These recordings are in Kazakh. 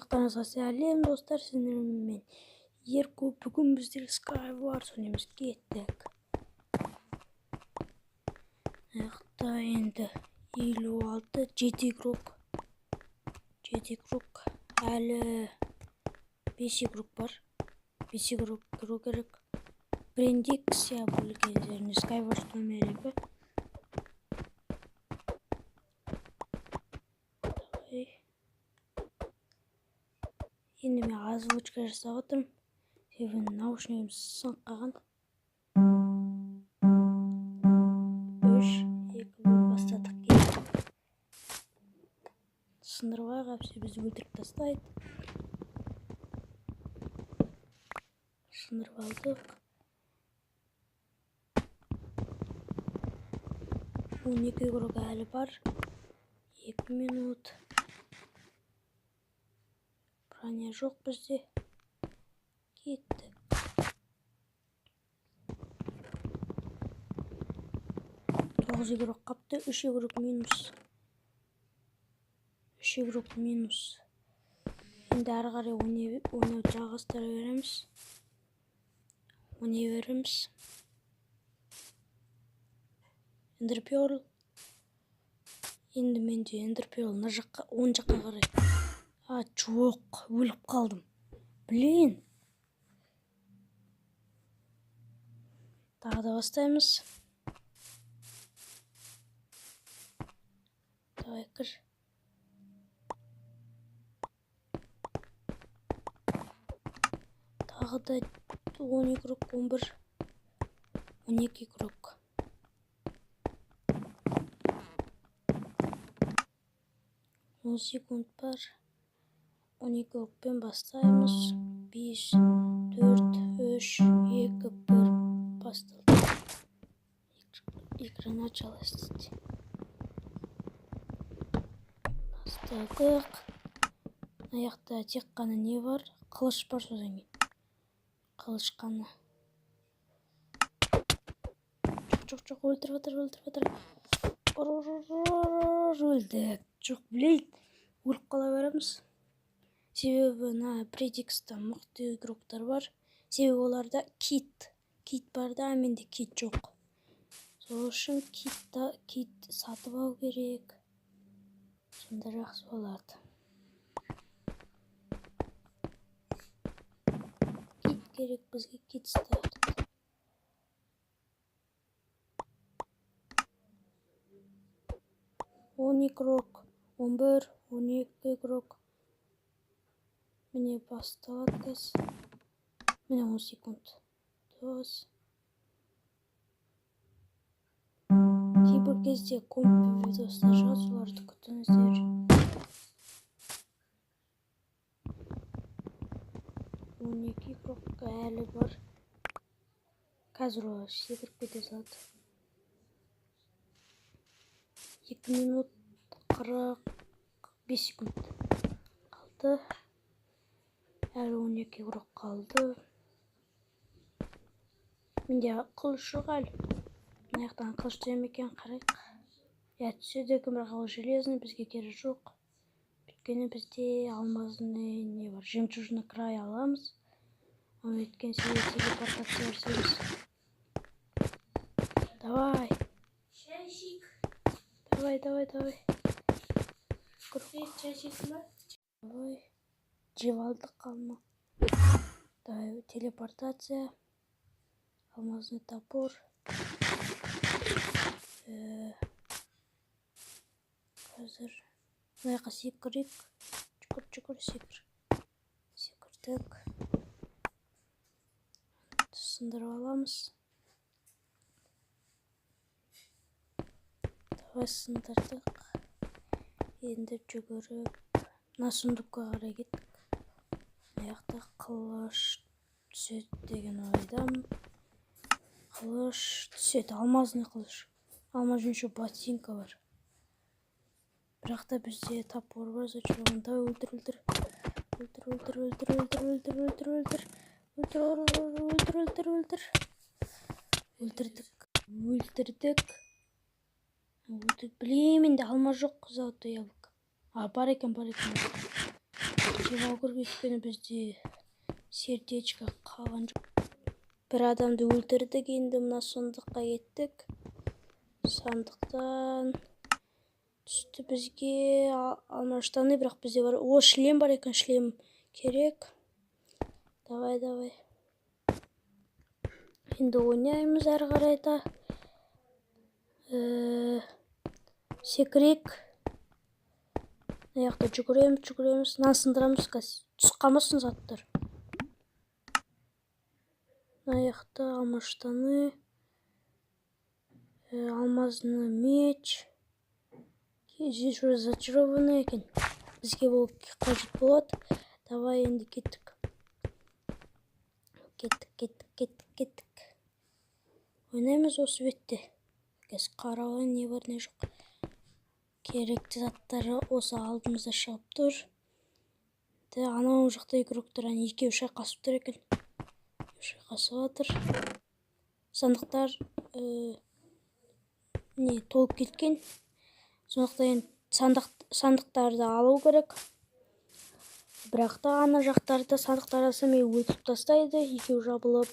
Барлықтарыңызға сәлем достар, сіздермен Ерку. Бүгін біздер Skywars ойнаймыз. Кеттік. Аяқта енді 56 7 игрок. Әлі 5 игрок бар. 5 игрок кіру керек. Брендиксия бөлгендеріне Skywars нөмірі. Енді мен озвучка жасап отырмын. Себебі наушнигім сынып қалған. 3, 2, 1 бастадық. Сындырбай қапсы бізді өлтіріп тастайды. Сындырып алдық. 12 игрок әлі бар. 2 минут. Броня жоқ бізде. Кеттік. Тоғыз игрок қапты. 3 игрок минус. Енді әрі қарай ойнауды жалғастыра береміз. Эндерперл. Енді менде Эндерперл оң жаққа қарай. Жоқ, өліп қалдым. Блин. Тағы да бастаймыз. Давай кір. Тағы да 10 игрок, 11, 12 игрок. Он секунд бар. 12 игрокпен бастаймыз. 5, 4, 3, 2, 1 басталды. Игра началась. Бастадық. Аяқта тек қана не бар? Қылыш бар содан кейін. Қылыш қана. Жоқ, өлтіріп жатыр. Өлдік. Жоқ, блейд. Өліп қала береміз. Себебі предикста мықты игроктар бар. Себебі оларда кит бар да, менде кит жоқ. Сол үшін кит сатып алу керек. Сонда жақсы болады. Кит керек бізге, кит старт. Он игрок, 11, 12 игрок. Міне басталады кәз. Міне 10 секунд. 9. Кейбір кезде комп видеостар шығады, соларды күтіңіздер. 12 игрок әлі бар. Қазір олар секіріп кете салды. 2 минут 45 секунд қалды. Әлі 12 игрок қалды. Менде қылыш жоқ әлі. Аяқтан қылыш түсем екен, қарайық. Түседі екен, бірақ ол железный, бізге керек жоқ. Өйткені бізде алмазный не бар? Жемчужный край аламыз. Өйткені себебі телепортация жасаймыз. Давай. Давай. Жеп алдық қалма. Давай, телепортация. Алмазный топор. Қазір мынақа секірек. Жүгір, секірдік. Сындырып аламыз. Давай, сындырдық. Енді жүгіріп сундукқа қарай кеттік. Аяқта қылыш түседі деген ойдам. Қылыш түседі, алмазный қылыш. Алмазный еще ботинка бар. Бірақ та бізде топор бар, зачем-то өлтір. Өлтірдік. Блин, менде алмаз жоқ, золотой яблоко. Бар екен. жемау керек, өйткені бізде сердечко қалған жоқ. Бір адамды өлтірдік, енді мына сондыққа кеттік. Сандықтан түсті бізге алма штаны, бірақ бізде бар. О, шлем бар екен, шлем керек. Давай. Енді ойнаймыз әрі қарайда. Секірек. Аяқта жүгіреміз. Нан сындырамыз, түсіп қалмасын заттар. Аяқта алма штаны. Алмазный меч. Здесь уже зачарованный екен. Бізге бұл қажет болады. Давай енді кеттік. Ойнаймыз осы бетте. Қарауы не бар не жоқ. Керекті заттары осы алдымызда шығып тұр. Анау жақта игроктар екеуі шайқасып тұр екен. Шайқасып жатыр. Сандықтар толып кеткен. Сондықтан сандықтарды алу керек. Бірақ та ана жақтарда сандықтар асамай өтіп тастайды. Екеуі жабылып.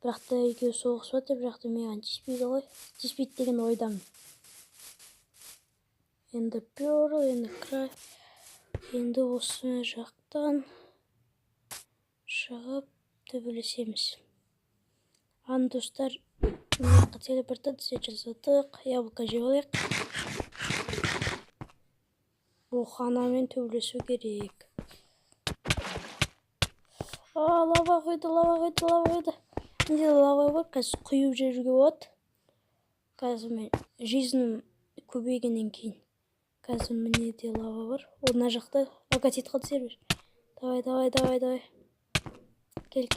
Бірақ та екеуі соғысып жатыр. Бірақ та маған тиіспейді ғой. Тиіспейді деген ойдамын. Енді Перл, енді Край. Енді осы жақтан шығып төбелесеміз. Достар, телепортация жасадық. Яблоко жеп алайық. Ханамен төбелесу керек. Лава қойды. Менде лава бар, қазір құйып жүруге болады. Қазір мен жизнім көбейгеннен кейін. Қазір менде лава бар. Мына жақта логотип қалды сервер. Давай. Кел.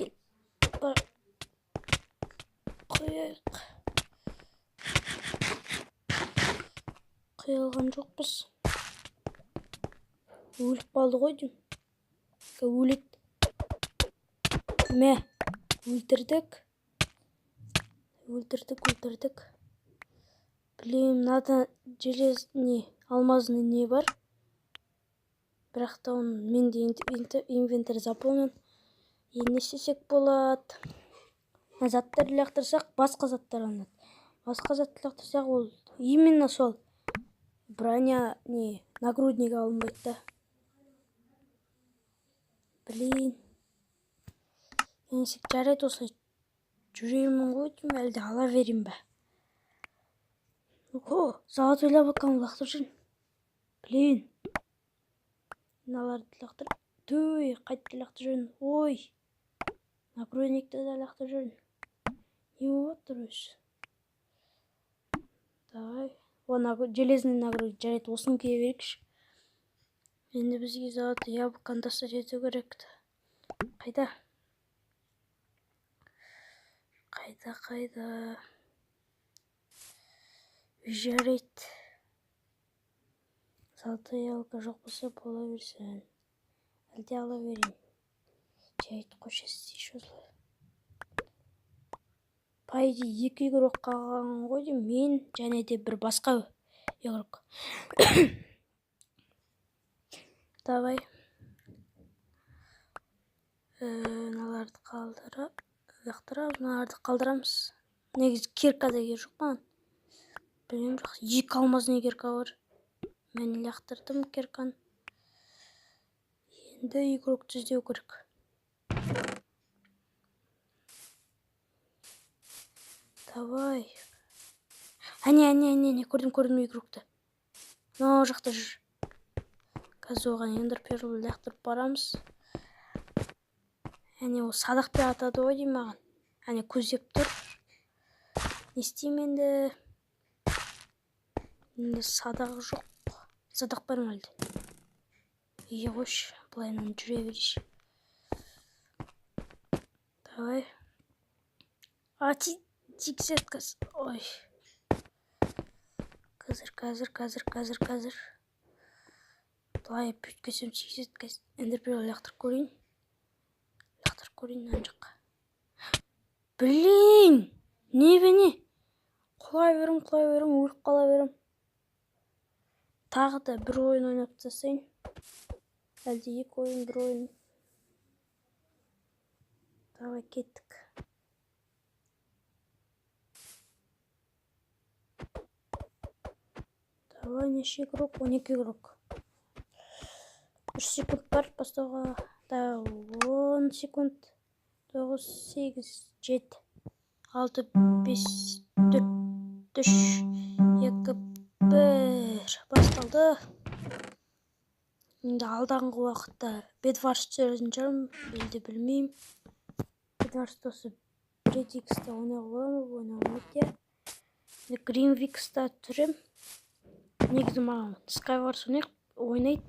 Қойайық. Құйылған жоқпыз. Өліп қалды ғой деймін. Өледі. Өлтірдік. Білейм, надо алмазный не бар. Бірақ та менде инвентарь заполнен. Не істесек болады? Заттар лақтырсақ, басқа заттар алынады. Басқа заттар лақтырсақ, ол именно сол броня нагрудник алынбайды да. Блин. Жарайды осылай жүремін ғой деймін, әлде ала берейін бе? Золотой яблоканы лақтырып жүрмін. Блин. Мыналарды лақтырып. Қайтты лақтырып жүрмін. Ой. Нагрудникті де лақтырып жүрмін. Не болып тұр өзі? Давай. Железный нагрудник. Жарайды, осыны кие берекші. Енді бізге золотой яблоканы достать ету керек. Қайда? Жарайды. Золотой яблоко жоқ болса бола берсін. Әлде ала берейін. Жарайды, қошасы еще осылай. Пайди 2 игрок қалған ғой деймін. Мен және де бір басқа игрок. Давай. Мыналарды қалдырамыз. Негізі кирка да керек жоқ маған. Білмеймін, жоқ. 2 алмазный кирка бар. Мен лақтырдым кирканы. Енді игрокты іздеу керек. Давай. Әне, көрдім игрокты. Мынау жақта жүр. Қазір оған ендер перлі лақтырып барамыз. Ол садақпен атады ғой дейм маған. Көздеп тұр. Не істеймін енді? Енді садақ жоқ. Садақ бар ма әлде? Қойшы, былайынан жүре берейші. Давай. Тиксеткасы. Ой. Қазір. Былай бүйткесем тиксеткасы. Эндерперлі лақтырып көрейін. Мына жаққа. Блин! Не? Құлай берім, өліп қала берім. Тағы да бір ойын ойнап тастайын. Әлде 2 ойын, 1 ойын. Давай кеттік. Давай неше игрок? 12 игрок. 3 секунд бар бастауға. 10 секунд. 9, 8, 7, 6, 5, 4, 3, 2, 1. Басталды. Енді алдағы уақытта Bedwars түсіретін шығармын, білді білмеймін. Bedwars'та осы Predicts'та ойнауға бола ма, ойнамайды. Greenwix'та түсірем. Негізі маған Skywars ұнайды.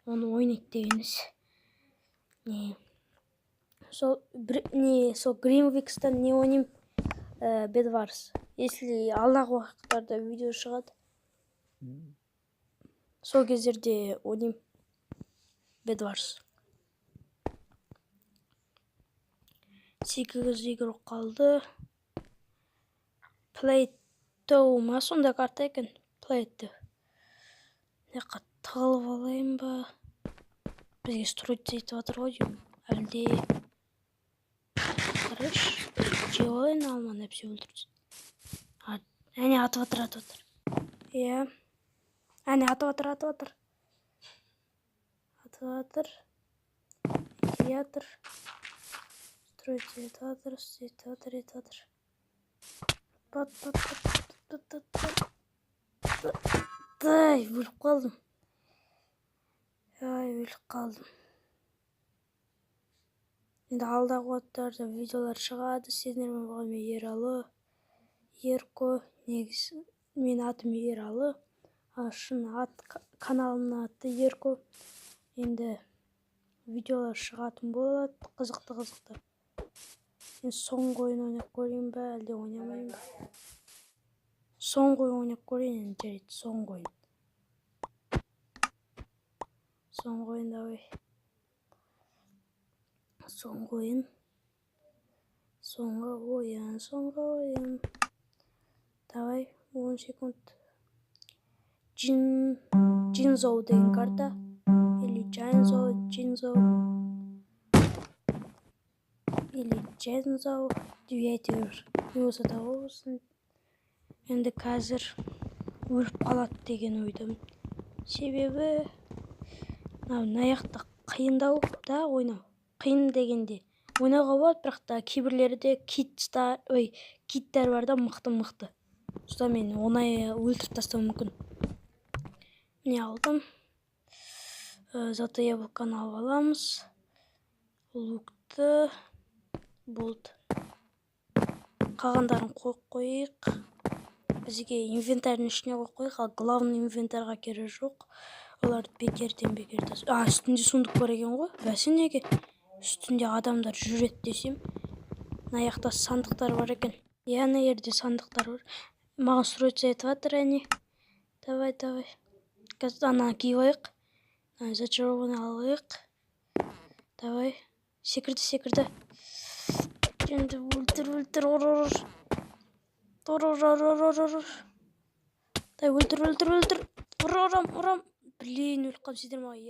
Оны ойнайды дегеніз. Сол Greenwix'тан не ойнайым? Bedwars. Если алдағы уақыттарда видео шығады, сол кездерде ойнайым Bedwars. 8 игрок қалды. Play-Doh ма сонда карта екен? Play-Doh. Тығылып алайын ба? Бізге строить етіп жатыр ғой деймін. Әлде қараш жеп алайын, алманы әпсе өлтірді. Әне атып жатыр. Иә. Әне атып жатыр. Атыр. Строить етіп жатыр. Дай, өліп қалдым. Енді алдағы уақыттарда видеолар шығады. Сіздермен болған мен Ералы. Ерко. Негізі мен атым Ералы. Шын каналымның аты Ерко. Енді видеолар шығатын болады. Қызықты. Мен соңғы ойын ойнап көрейін ба, әлде ойнамайын ба? Соңғы ойын ойнап көрейін, жарайды, соңғы ойын. Давай. Соңғы ойын. Давай, 10 секунд. Jinzhou деген карта. Или Jinzhou. Әйтеуір. Не болса да болсын. Енді қазір өліп қалады деген ойдамын. Себебі аяқта қиындау да ойнау. Қиын дегенде ойнауға болады, бірақ та кейбірлерде киттер бар да мықты. Соста мен оңай өлтіріп тастау мүмкін. Міне алдым. Зато яблоканы алып аламыз. Лукты. Болды. Қалғандарын қойып. Бізге инвентарьның ішіне қойып, ал главный инвентарға керегі жоқ. Оларды бекерден үстінде сундық бар екен ғой. Бәсе неге? Үстінде адамдар жүреді десем. Аяқта сандықтар бар екен. Ана жерде сандықтар бар. Маған строиться етіп жатыр әне. Давай. Қазір ана киіп алайық. Зачарованный алайық. Давай. Секірді. Енді өлтір. Дай өлтір. Ұрам. Блин, өліп қалып сіздер маған